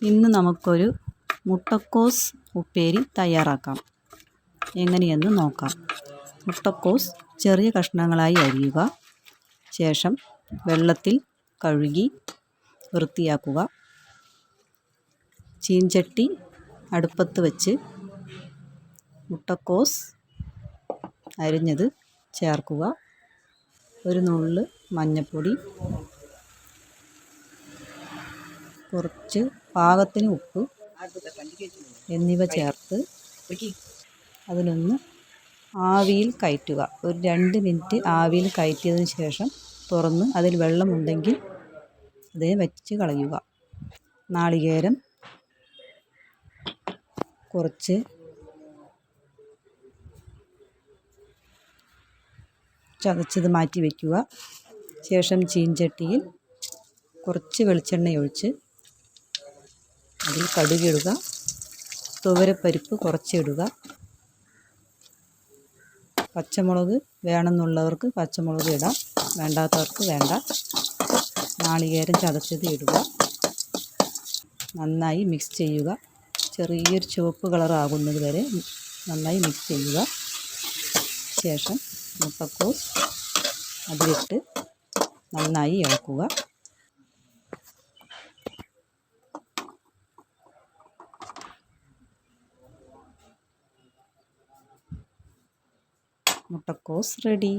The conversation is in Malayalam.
ഇന്ന് നമുക്കൊരു മുട്ടക്കോസ് ഉപ്പേരി തയ്യാറാക്കാം. എങ്ങനെയെന്ന് നോക്കാം. മുട്ടക്കോസ് ചെറിയ കഷ്ണങ്ങളായി അരിയുക. ശേഷം വെള്ളത്തിൽ കഴുകി വൃത്തിയാക്കുക. ചീൻചട്ടി അടുപ്പത്ത് വെച്ച് മുട്ടക്കോസ് അരിഞ്ഞത് ചേർക്കുക. ഒരു നുള്ള് മഞ്ഞൾപ്പൊടി, കുറച്ച് പാകത്തിന് ഉപ്പ് എന്നിവ ചേർത്ത് അതിലൊന്ന് ആവിയിൽ കയറ്റുക. ഒരു 2 മിനിറ്റ് ആവിയിൽ കയറ്റിയതിന് ശേഷം തുറന്ന് അതിൽ വെള്ളമുണ്ടെങ്കിൽ അതേ വറ്റിച്ച് കളയുക. നാളികേരം കുറച്ച് ചതച്ചത് മാറ്റി വയ്ക്കുക. ശേഷം ചീൻചട്ടിയിൽ കുറച്ച് വെളിച്ചെണ്ണ ഒഴിച്ച് അതിൽ കടുകിടുക. തുവരപ്പരിപ്പ് കുറച്ചിടുക. പച്ചമുളക് വേണമെന്നുള്ളവർക്ക് പച്ചമുളക് ഇടാം, വേണ്ടാത്തവർക്ക് വേണ്ട. നാളികേരം ചതച്ചത് ഇടുക. നന്നായി മിക്സ് ചെയ്യുക. ചെറിയൊരു ചുവപ്പ് കളറാകുന്നത് വരെ നന്നായി മിക്സ് ചെയ്യുക. ശേഷം മുട്ടക്കോസ് അതിലിട്ട് നന്നായി ഇളക്കുക. മുട്ടക്കോസ് റെഡി.